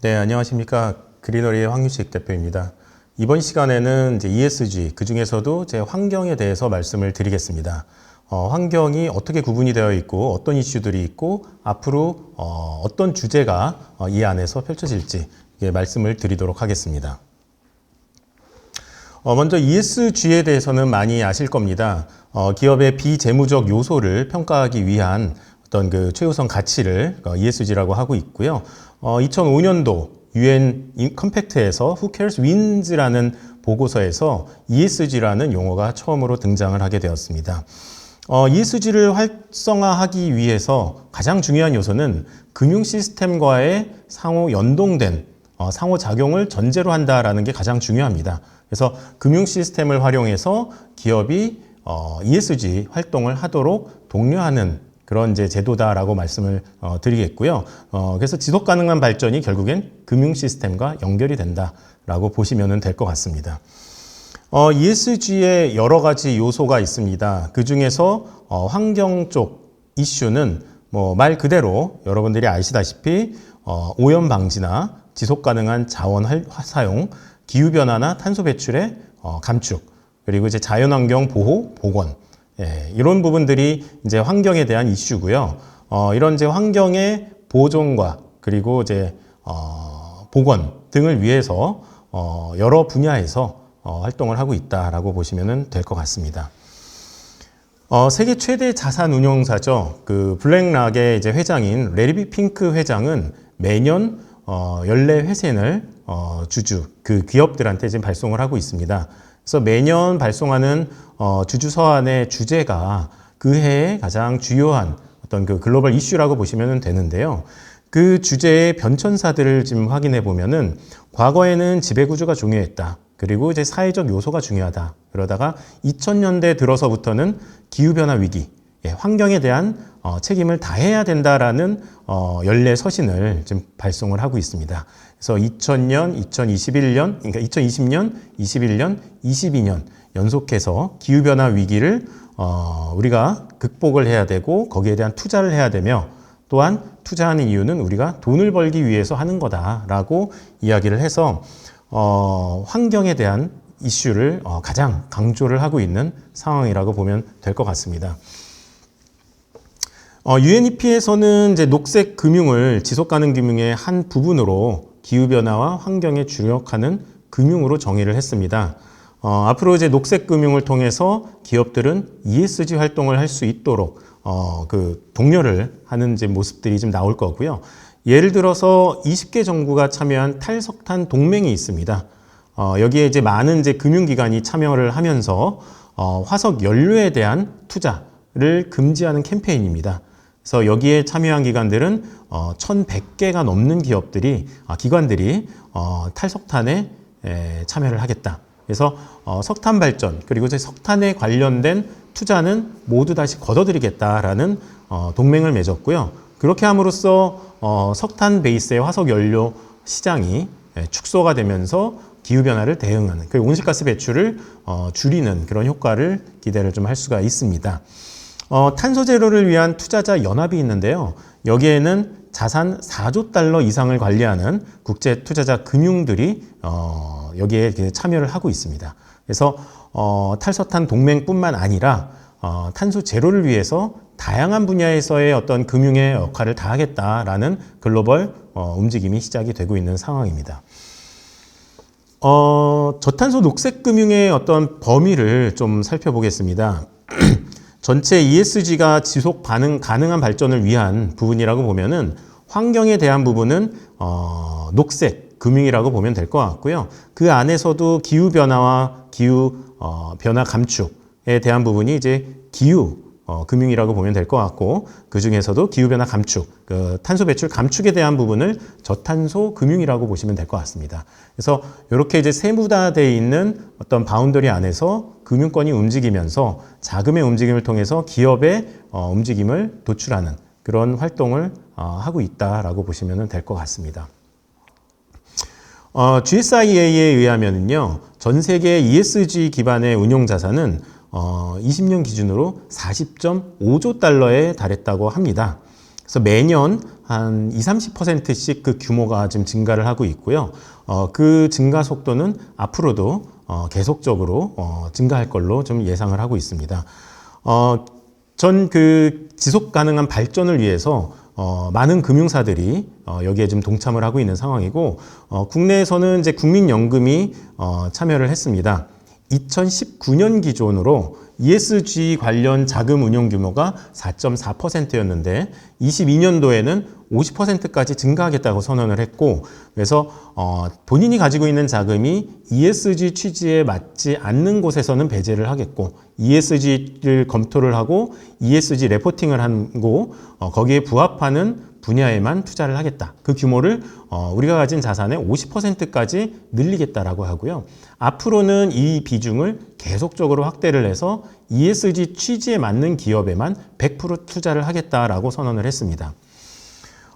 네, 안녕하십니까. 그리너리의 황유식 대표입니다. 이번 시간에는 이제 ESG, 그 중에서도 제 환경에 대해서 말씀을 드리겠습니다. 환경이 어떻게 구분이 되어 있고 어떤 이슈들이 있고 앞으로 어떤 주제가 이 안에서 펼쳐질지 말씀을 드리도록 하겠습니다. 먼저 ESG에 대해서는 많이 아실 겁니다. 기업의 비재무적 요소를 평가하기 위한 어떤 그 최우선 가치를 ESG라고 하고 있고요. 2005년도 UN 컴팩트에서 Who Cares Wins라는 보고서에서 ESG라는 용어가 처음으로 등장을 하게 되었습니다. ESG를 활성화하기 위해서 가장 중요한 요소는 금융 시스템과의 상호 연동된 상호작용을 전제로 한다라는 게 가장 중요합니다. 그래서 금융 시스템을 활용해서 기업이 ESG 활동을 하도록 독려하는 그런 이제 제도다라고 말씀을 드리겠고요. 그래서 지속 가능한 발전이 결국엔 금융 시스템과 연결이 된다라고 보시면 될 것 같습니다. ESG에 여러 가지 요소가 있습니다. 그 중에서 환경 쪽 이슈는 뭐 말 그대로 여러분들이 아시다시피 오염 방지나 지속 가능한 자원 사용, 기후 변화나 탄소 배출의 감축, 그리고 이제 자연환경 보호, 복원, 이런 부분들이 이제 환경에 대한 이슈고요. 이런 이제 환경의 보존과 그리고 이제 복원 등을 위해서 여러 분야에서 활동을 하고 있다라고 보시면 될 것 같습니다. 세계 최대 자산 운용사죠. 그 블랙락의 이제 회장인 레리 핑크 회장은 매년 연례 회센을 주주 그 기업들한테 지금 발송을 하고 있습니다. 그래서 매년 발송하는 주주 서한의 주제가 그 해의 가장 주요한 어떤 그 글로벌 이슈라고 보시면 되는데요. 그 주제의 변천사들을 지금 확인해 보면은 과거에는 지배구조가 중요했다. 그리고 이제 사회적 요소가 중요하다. 그러다가 2000년대 들어서부터는 기후변화 위기, 환경에 대한 책임을 다해야 된다라는 연례 서신을 지금 발송을 하고 있습니다. 그래서 2000년, 2021년, 그러니까 2020년, 21년, 22년 연속해서 기후변화 위기를 우리가 극복을 해야 되고 거기에 대한 투자를 해야 되며 또한 투자하는 이유는 우리가 돈을 벌기 위해서 하는 거다라고 이야기를 해서 환경에 대한 이슈를 가장 강조를 하고 있는 상황이라고 보면 될 것 같습니다. UNEP에서는 이제 녹색 금융을 지속 가능 금융의 한 부분으로 기후변화와 환경에 주력하는 금융으로 정의를 했습니다. 앞으로 이제 녹색 금융을 통해서 기업들은 ESG 활동을 할 수 있도록 그 독려를 하는 이제 모습들이 좀 나올 거고요. 예를 들어서 20개 정부가 참여한 탈석탄 동맹이 있습니다. 여기에 이제 많은 이제 금융기관이 참여를 하면서 화석 연료에 대한 투자를 금지하는 캠페인입니다. 그래서 여기에 참여한 기관들은 1,100개가 넘는 기관들이 탈석탄에 참여를 하겠다. 그래서 석탄 발전 그리고 이제 석탄에 관련된 투자는 모두 다시 걷어들이겠다라는 동맹을 맺었고요. 그렇게 함으로써 석탄 베이스의 화석 연료 시장이 축소가 되면서 기후변화를 대응하는, 그리고 온실가스 배출을 줄이는 그런 효과를 기대를 좀 할 수가 있습니다. 탄소 제로를 위한 투자자 연합이 있는데요. 여기에는 자산 4조 달러 이상을 관리하는 국제 투자자 금융들이 여기에 참여를 하고 있습니다. 그래서 탈석탄 동맹뿐만 아니라 탄소 제로를 위해서 다양한 분야에서의 어떤 금융의 역할을 다하겠다라는 글로벌 움직임이 시작이 되고 있는 상황입니다. 저탄소 녹색 금융의 어떤 범위를 좀 살펴보겠습니다. 전체 ESG가 지속 가능한 발전을 위한 부분이라고 보면은 환경에 대한 부분은 녹색 금융이라고 보면 될 것 같고요. 그 안에서도 기후 변화와 기후 변화 감축에 대한 부분이 이제 기후 금융이라고 보면 될 것 같고, 그 중에서도 기후변화 감축, 그 탄소 배출 감축에 대한 부분을 저탄소 금융이라고 보시면 될 것 같습니다. 그래서 이렇게 이제 세분화되어 있는 어떤 바운더리 안에서 금융권이 움직이면서 자금의 움직임을 통해서 기업의 움직임을 도출하는 그런 활동을 하고 있다라고 보시면 될 것 같습니다. GSIA에 의하면요, 전 세계 ESG 기반의 운용 자산은 20년 기준으로 40.5조 달러에 달했다고 합니다. 그래서 매년 한 20-30%씩 그 규모가 지금 증가를 하고 있고요. 그 증가 속도는 앞으로도 계속적으로 증가할 걸로 좀 예상을 하고 있습니다. 전 그 지속 가능한 발전을 위해서 많은 금융사들이 여기에 좀 동참을 하고 있는 상황이고, 국내에서는 이제 국민연금이 참여를 했습니다. 2019년 기준으로 ESG 관련 자금 운용 규모가 4.4%였는데 22년도에는 50%까지 증가하겠다고 선언을 했고, 그래서 본인이 가지고 있는 자금이 ESG 취지에 맞지 않는 곳에서는 배제를 하겠고, ESG를 검토를 하고 ESG 레포팅을 하고 거기에 부합하는 분야에만 투자를 하겠다. 그 규모를 우리가 가진 자산의 50%까지 늘리겠다라고 하고요. 앞으로는 이 비중을 계속적으로 확대를 해서 ESG 취지에 맞는 기업에만 100% 투자를 하겠다라고 선언을 했습니다.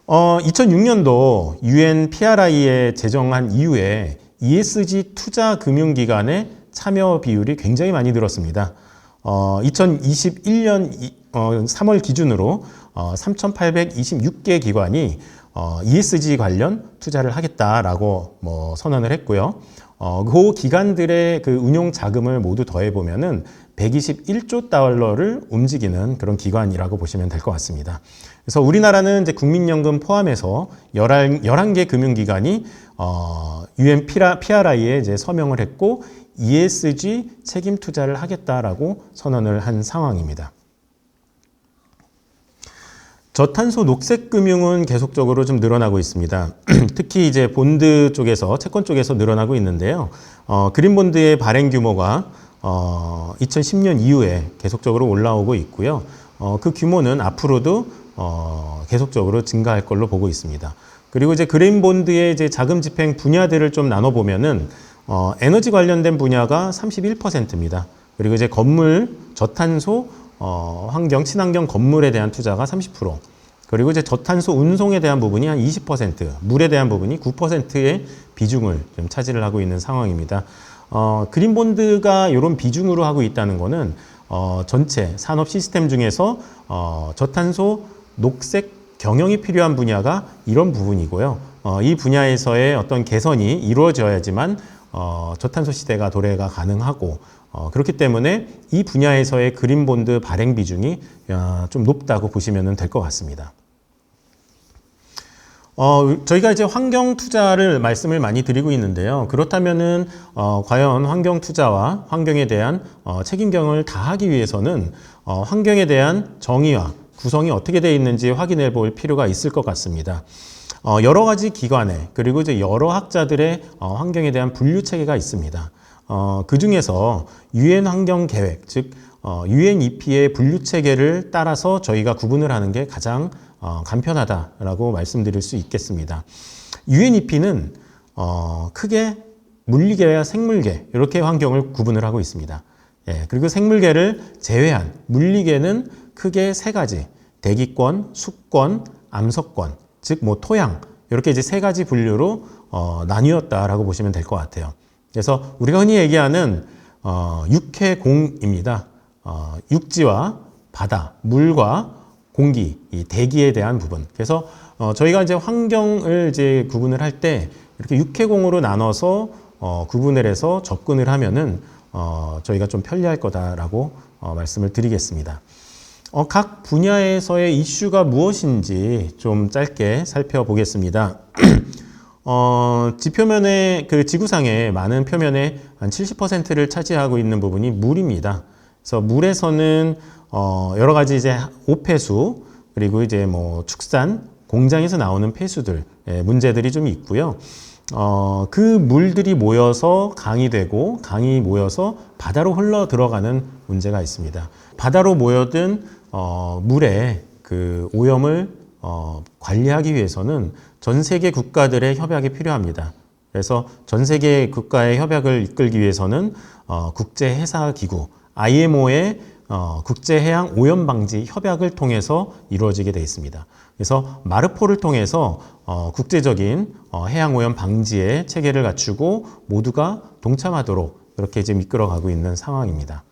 2006년도 UN PRI에 제정한 이후에 ESG 투자 금융기관의 참여 비율이 굉장히 많이 늘었습니다. 2021년 3월 기준으로 3,826개 기관이 ESG 관련 투자를 하겠다라고 선언을 했고요. 그 기관들의 그 운용 자금을 모두 더해보면은 121조 달러를 움직이는 그런 기관이라고 보시면 될 것 같습니다. 그래서 우리나라는 이제 국민연금 포함해서 11개 금융기관이 UN PRI에 이제 서명을 했고 ESG 책임 투자를 하겠다라고 선언을 한 상황입니다. 저탄소 녹색 금융은 계속적으로 좀 늘어나고 있습니다. 특히 이제 본드 쪽에서, 채권 쪽에서 늘어나고 있는데요. 그린본드의 발행 규모가 2010년 이후에 계속적으로 올라오고 있고요. 그 규모는 앞으로도 계속적으로 증가할 걸로 보고 있습니다. 그리고 이제 그린본드의 이제 자금 집행 분야들을 좀 나눠보면은 에너지 관련된 분야가 31%입니다. 그리고 이제 건물, 저탄소, 환경, 친환경 건물에 대한 투자가 30%, 그리고 이제 저탄소 운송에 대한 부분이 한 20%, 물에 대한 부분이 9%의 비중을 좀 차지를 하고 있는 상황입니다. 그린본드가 이런 비중으로 하고 있다는 거는 전체 산업 시스템 중에서 저탄소 녹색 경영이 필요한 분야가 이런 부분이고요. 이 분야에서의 어떤 개선이 이루어져야지만 저탄소 시대가 도래가 가능하고, 그렇기 때문에 이 분야에서의 그린본드 발행 비중이 좀 높다고 보시면 될 것 같습니다. 저희가 이제 환경 투자를 말씀을 많이 드리고 있는데요. 그렇다면은 과연 환경 투자와 환경에 대한 책임경을 다하기 위해서는 환경에 대한 정의와 구성이 어떻게 되어 있는지 확인해 볼 필요가 있을 것 같습니다. 여러 가지 기관에, 그리고 이제 여러 학자들의 환경에 대한 분류 체계가 있습니다. 그 중에서 UN 환경 계획, 즉 UNEP의 분류 체계를 따라서 저희가 구분을 하는 게 가장 간편하다라고 말씀드릴 수 있겠습니다. UNEP는 크게 물리계와 생물계 이렇게 환경을 구분을 하고 있습니다. 예, 그리고 생물계를 제외한 물리계는 크게 세 가지, 대기권, 수권, 암석권, 즉 토양, 이렇게 이제 세 가지 분류로 나뉘었다라고 보시면 될 것 같아요. 그래서 우리가 흔히 얘기하는 육해공입니다. 육지와 바다, 물과 공기, 이 대기에 대한 부분. 그래서 저희가 이제 환경을 이제 구분을 할 때 이렇게 육해공으로 나눠서 구분을 해서 접근을 하면은 저희가 좀 편리할 거다라고 말씀을 드리겠습니다. 각 분야에서의 이슈가 무엇인지 좀 짧게 살펴보겠습니다. 지표면에 그 지구상의 많은 표면의 한 70%를 차지하고 있는 부분이 물입니다. 그래서 물에서는 여러 가지 이제 오폐수, 그리고 이제 축산, 공장에서 나오는 폐수들, 문제들이 좀 있고요. 그 물들이 모여서 강이 되고, 강이 모여서 바다로 흘러 들어가는 문제가 있습니다. 바다로 모여든 물의 그 오염을 관리하기 위해서는 전 세계 국가들의 협약이 필요합니다. 그래서 전 세계 국가의 협약을 이끌기 위해서는 국제해사기구 IMO의 국제해양 오염방지 협약을 통해서 이루어지게 되어 있습니다. 그래서 마르포를 통해서 국제적인 해양 오염 방지의 체계를 갖추고 모두가 동참하도록 이렇게 지금 이끌어가고 있는 상황입니다.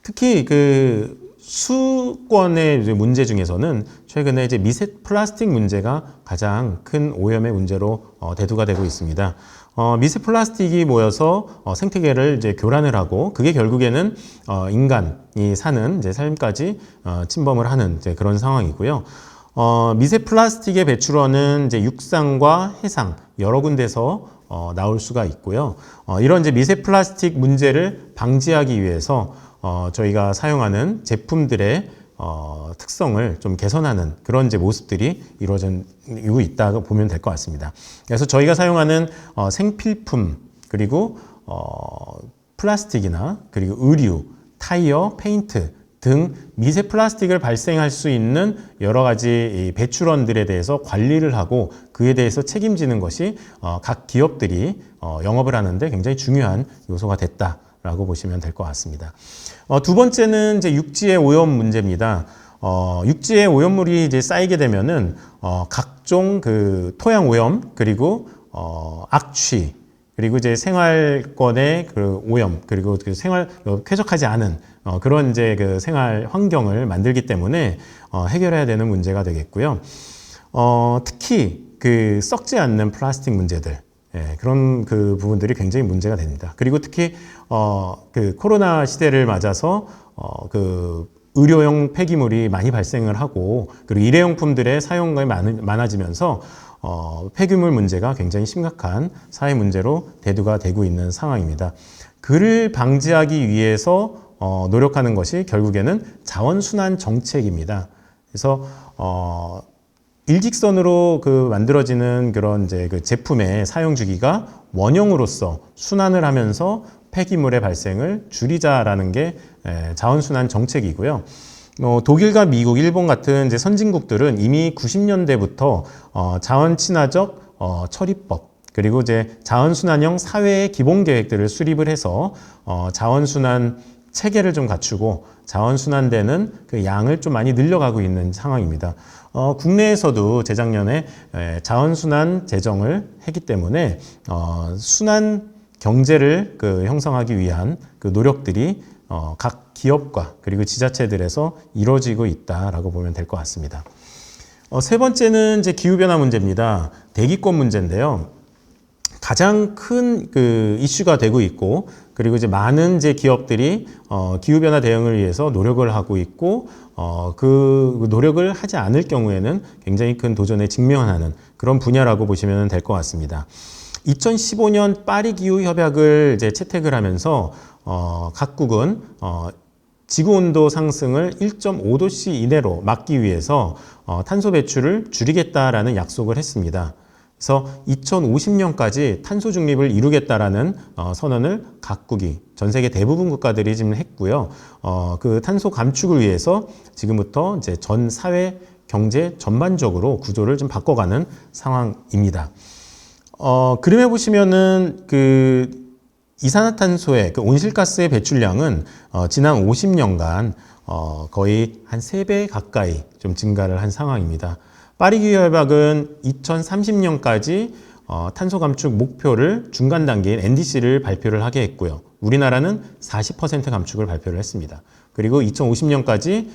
특히 그 수권의 이제 문제 중에서는 최근에 이제 미세 플라스틱 문제가 가장 큰 오염의 문제로 대두가 되고 있습니다. 미세 플라스틱이 모여서 생태계를 이제 교란을 하고 그게 결국에는 인간이 사는 이제 삶까지 침범을 하는 이제 그런 상황이고요. 미세 플라스틱의 배출원은 이제 육상과 해상 여러 군데서 나올 수가 있고요. 이런 이제 미세 플라스틱 문제를 방지하기 위해서 저희가 사용하는 제품들의 특성을 좀 개선하는 그런 이제 모습들이 이루어지고 있다고 보면 될 것 같습니다. 그래서 저희가 사용하는 생필품 그리고 플라스틱이나 그리고 의류, 타이어, 페인트 등 미세 플라스틱을 발생할 수 있는 여러 가지 배출원들에 대해서 관리를 하고 그에 대해서 책임지는 것이 각 기업들이 영업을 하는데 굉장히 중요한 요소가 됐다라고 보시면 될 것 같습니다. 두 번째는 이제 육지의 오염 문제입니다. 육지의 오염물이 이제 쌓이게 되면은 각종 그 토양 오염 그리고 악취 그리고 이제 생활권의 그 오염 그리고 그 생활 쾌적하지 않은 그런 이제 그 생활 환경을 만들기 때문에 해결해야 되는 문제가 되겠고요. 특히 그 썩지 않는 플라스틱 문제들 그런 그 부분들이 굉장히 문제가 됩니다. 그리고 특히 그 코로나 시대를 맞아서 그 의료용 폐기물이 많이 발생을 하고 그리고 일회용품들의 사용량이 많아지면서 폐기물 문제가 굉장히 심각한 사회 문제로 대두가 되고 있는 상황입니다. 그를 방지하기 위해서 노력하는 것이 결국에는 자원순환 정책입니다. 그래서 일직선으로 그 만들어지는 그런 이제 그 제품의 사용 주기가 원형으로서 순환을 하면서 폐기물의 발생을 줄이자라는 게 자원순환 정책이고요. 독일과 미국, 일본 같은 이제 선진국들은 이미 90년대부터 자원 친화적 처리법 그리고 이제 자원순환형 사회의 기본 계획들을 수립을 해서 자원순환 체계를 좀 갖추고 자원순환되는 그 양을 좀 많이 늘려가고 있는 상황입니다. 국내에서도 재작년에 자원순환 제정을 했기 때문에 순환 경제를 그 형성하기 위한 그 노력들이 각 기업과 그리고 지자체들에서 이루어지고 있다라고 보면 될 것 같습니다. 세 번째는 이제 기후변화 문제입니다. 대기권 문제인데요. 가장 큰 그 이슈가 되고 있고 그리고 이제 많은 이제 기업들이 기후변화 대응을 위해서 노력을 하고 있고 그 노력을 하지 않을 경우에는 굉장히 큰 도전에 직면하는 그런 분야라고 보시면 될 것 같습니다. 2015년 파리 기후 협약을 이제 채택을 하면서 각국은 지구 온도 상승을 1.5도씨 이내로 막기 위해서 탄소 배출을 줄이겠다라는 약속을 했습니다. 그래서 2050년까지 탄소 중립을 이루겠다라는 선언을 각국이 전 세계 대부분 국가들이 지금 했고요. 그 탄소 감축을 위해서 지금부터 이제 전 사회 경제 전반적으로 구조를 좀 바꿔가는 상황입니다. 그림에 보시면은 그 이산화탄소의 그 온실가스의 배출량은 지난 50년간 거의 한 3배 가까이 좀 증가를 한 상황입니다. 파리 기후 협약은 2030년까지 탄소 감축 목표를 중간 단계인 NDC를 발표를 하게 했고요. 우리나라는 40% 감축을 발표를 했습니다. 그리고 2050년까지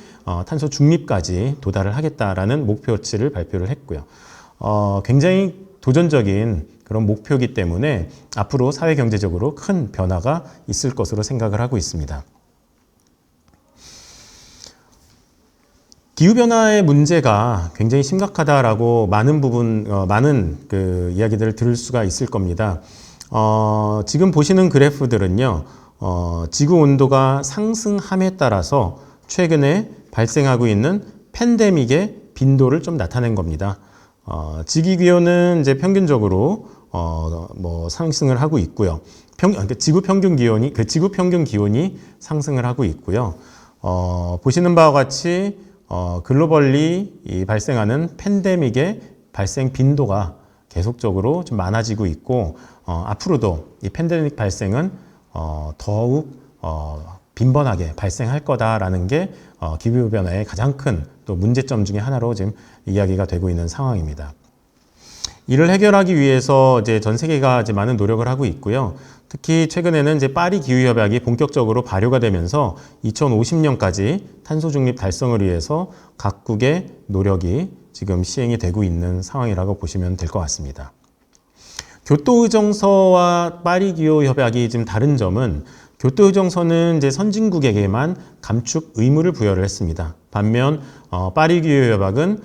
탄소 중립까지 도달을 하겠다라는 목표치를 발표를 했고요. 굉장히 도전적인 그런 목표이기 때문에 앞으로 사회 경제적으로 큰 변화가 있을 것으로 생각을 하고 있습니다. 기후변화의 문제가 굉장히 심각하다라고 많은 그 이야기들을 들을 수가 있을 겁니다. 지금 보시는 그래프들은요, 지구 온도가 상승함에 따라서 최근에 발생하고 있는 팬데믹의 빈도를 좀 나타낸 겁니다. 지기기온은 이제 평균적으로 상승을 하고 있고요. 지구 평균 기온이 상승을 하고 있고요. 보시는 바와 같이 글로벌리 발생하는 팬데믹의 발생 빈도가 계속적으로 좀 많아지고 있고 앞으로도 이 팬데믹 발생은 더욱 빈번하게 발생할 거다라는 게 기후변화의 가장 큰 또 문제점 중에 하나로 지금 이야기가 되고 있는 상황입니다. 이를 해결하기 위해서 이제 전 세계가 이제 많은 노력을 하고 있고요. 특히 최근에는 이제 파리 기후 협약이 본격적으로 발효가 되면서 2050년까지 탄소 중립 달성을 위해서 각국의 노력이 지금 시행이 되고 있는 상황이라고 보시면 될 것 같습니다. 교토의정서와 파리 기후 협약이 지금 다른 점은 교토의정서는 이제 선진국에게만 감축 의무를 부여를 했습니다. 반면 파리 기후 협약은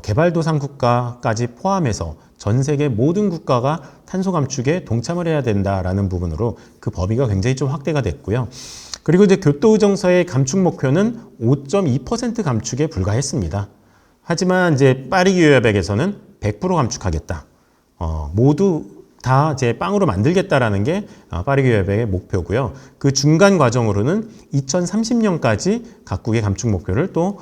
개발도상 국가까지 포함해서 전 세계 모든 국가가 탄소 감축에 동참을 해야 된다라는 부분으로 그 범위가 굉장히 좀 확대가 됐고요. 그리고 이제 교토의정서의 감축 목표는 5.2% 감축에 불과했습니다. 하지만 이제 파리 기후 협약에서는 100% 감축하겠다. 모두 다 이제 빵으로 만들겠다라는 게 파리 기후 협약의 목표고요. 그 중간 과정으로는 2030년까지 각국의 감축 목표를 또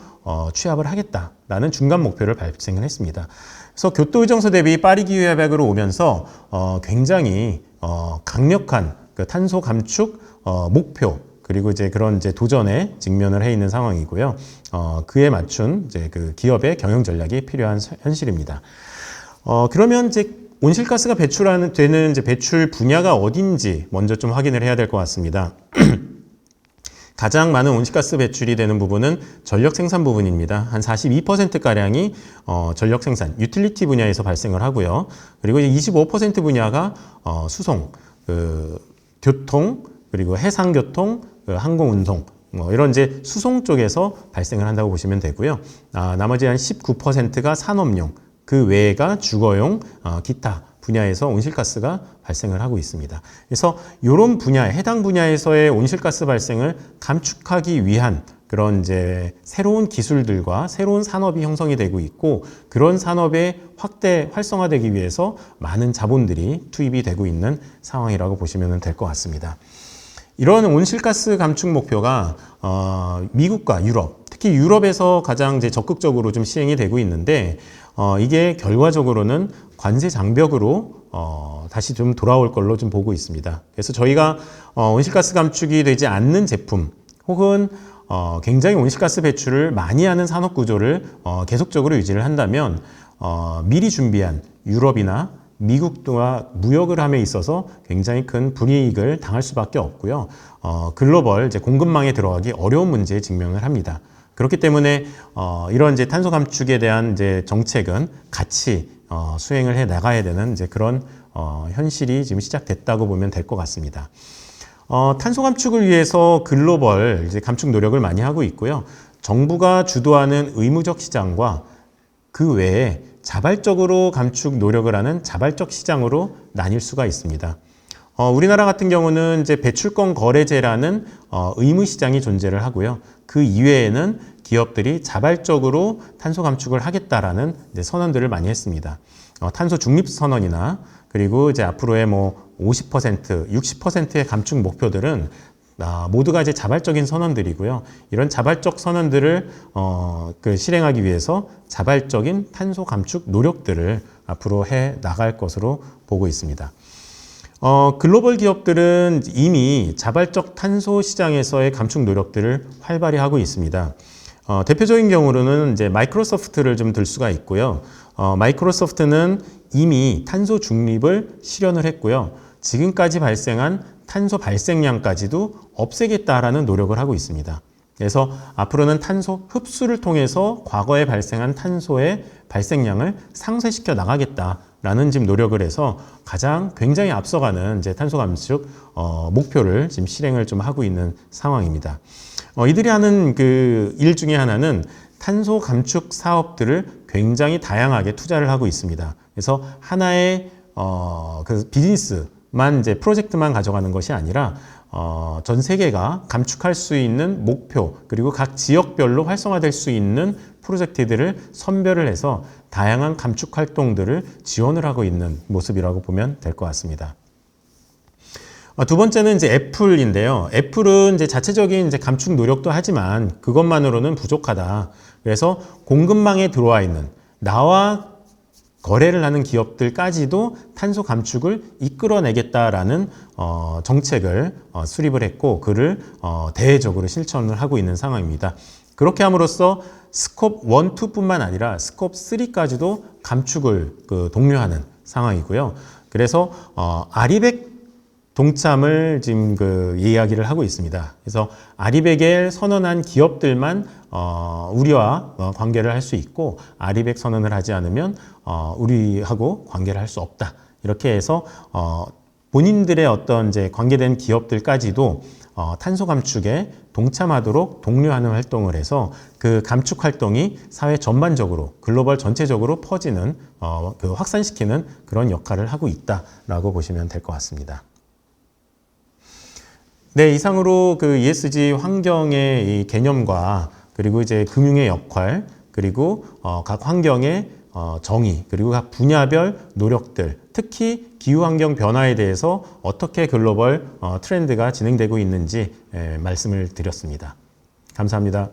취합을 하겠다라는 중간 목표를 발생을 했습니다. 그래서 교토의정서 대비 파리 기후 협약으로 오면서 굉장히 강력한 그 탄소 감축 목표 그리고 이제 그런 이제 도전에 직면을 해 있는 상황이고요. 그에 맞춘 이제 그 기업의 경영 전략이 필요한 현실입니다. 그러면 이제 온실가스가 되는 이제 배출 분야가 어딘지 먼저 좀 확인을 해야 될 것 같습니다. 가장 많은 온실가스 배출이 되는 부분은 전력 생산 부분입니다. 한 42%가량이 전력 생산, 유틸리티 분야에서 발생을 하고요. 그리고 이제 25% 분야가 수송, 교통, 그리고 해상교통, 항공운송, 이런 이제 수송 쪽에서 발생을 한다고 보시면 되고요. 나머지 한 19%가 산업용, 그 외가 주거용, 기타 분야에서 온실가스가 발생을 하고 있습니다. 그래서 이런 분야에 해당 분야에서의 온실가스 발생을 감축하기 위한 그런 이제 새로운 기술들과 새로운 산업이 형성이 되고 있고 그런 산업의 활성화되기 위해서 많은 자본들이 투입이 되고 있는 상황이라고 보시면 될 것 같습니다. 이런 온실가스 감축 목표가 미국과 유럽, 특히 유럽에서 가장 이제 적극적으로 좀 시행이 되고 있는데 이게 결과적으로는 관세 장벽으로 다시 좀 돌아올 걸로 좀 보고 있습니다. 그래서 저희가 온실가스 감축이 되지 않는 제품 혹은 굉장히 온실가스 배출을 많이 하는 산업 구조를 계속적으로 유지를 한다면 미리 준비한 유럽이나 미국과 무역을 함에 있어서 굉장히 큰 불이익을 당할 수밖에 없고요. 글로벌 이제 공급망에 들어가기 어려운 문제에 직면을 합니다. 그렇기 때문에 이런 이제 탄소 감축에 대한 이제 정책은 같이 수행을 해 나가야 되는 이제 그런 현실이 지금 시작됐다고 보면 될 것 같습니다. 탄소 감축을 위해서 글로벌 이제 감축 노력을 많이 하고 있고요. 정부가 주도하는 의무적 시장과 그 외에 자발적으로 감축 노력을 하는 자발적 시장으로 나뉠 수가 있습니다. 우리나라 같은 경우는 이제 배출권 거래제라는 의무 시장이 존재를 하고요. 그 이외에는 기업들이 자발적으로 탄소 감축을 하겠다라는 이제 선언들을 많이 했습니다. 탄소 중립 선언이나 그리고 이제 앞으로의 뭐 50%, 60%의 감축 목표들은 모두가 이제 자발적인 선언들이고요. 이런 자발적 선언들을 실행하기 위해서 자발적인 탄소 감축 노력들을 앞으로 해 나갈 것으로 보고 있습니다. 글로벌 기업들은 이미 자발적 탄소 시장에서의 감축 노력들을 활발히 하고 있습니다. 대표적인 경우로는 이제 마이크로소프트를 좀 들 수가 있고요. 마이크로소프트는 이미 탄소 중립을 실현을 했고요. 지금까지 발생한 탄소 발생량까지도 없애겠다라는 노력을 하고 있습니다. 그래서 앞으로는 탄소 흡수를 통해서 과거에 발생한 탄소의 발생량을 상쇄시켜 나가겠다라는 지금 노력을 해서 가장 굉장히 앞서가는 이제 탄소 감축 목표를 지금 실행을 좀 하고 있는 상황입니다. 이들이 하는 그 일 중에 하나는 탄소 감축 사업들을 굉장히 다양하게 투자를 하고 있습니다. 그래서 하나의 그 비즈니스만 이제 프로젝트만 가져가는 것이 아니라 전 세계가 감축할 수 있는 목표 그리고 각 지역별로 활성화될 수 있는 프로젝트들을 선별을 해서 다양한 감축 활동들을 지원을 하고 있는 모습이라고 보면 될 것 같습니다. 두 번째는 이제 애플인데요. 애플은 이제 자체적인 이제 감축 노력도 하지만 그것만으로는 부족하다. 그래서 공급망에 들어와 있는 나와 거래를 하는 기업들까지도 탄소 감축을 이끌어내겠다라는 정책을 수립을 했고 그를 대외적으로 실천을 하고 있는 상황입니다. 그렇게 함으로써 스콥 1, 2뿐만 아니라 스콥 3까지도 감축을 독려하는 상황이고요. 그래서 아리백 동참을 지금 이야기를 하고 있습니다. 그래서 아리백을 선언한 기업들만 우리와 관계를 할 수 있고, 아리백 선언을 하지 않으면 우리하고 관계를 할 수 없다. 이렇게 해서 본인들의 어떤 이제 관계된 기업들까지도 탄소 감축에 동참하도록 독려하는 활동을 해서 그 감축 활동이 사회 전반적으로, 글로벌 전체적으로 퍼지는, 확산시키는 그런 역할을 하고 있다라고 보시면 될 것 같습니다. 네, 이상으로 ESG 환경의 이 개념과, 그리고 이제 금융의 역할, 그리고 각 환경의 정의, 그리고 각 분야별 노력들, 특히 기후환경 변화에 대해서 어떻게 글로벌 트렌드가 진행되고 있는지 말씀을 드렸습니다. 감사합니다.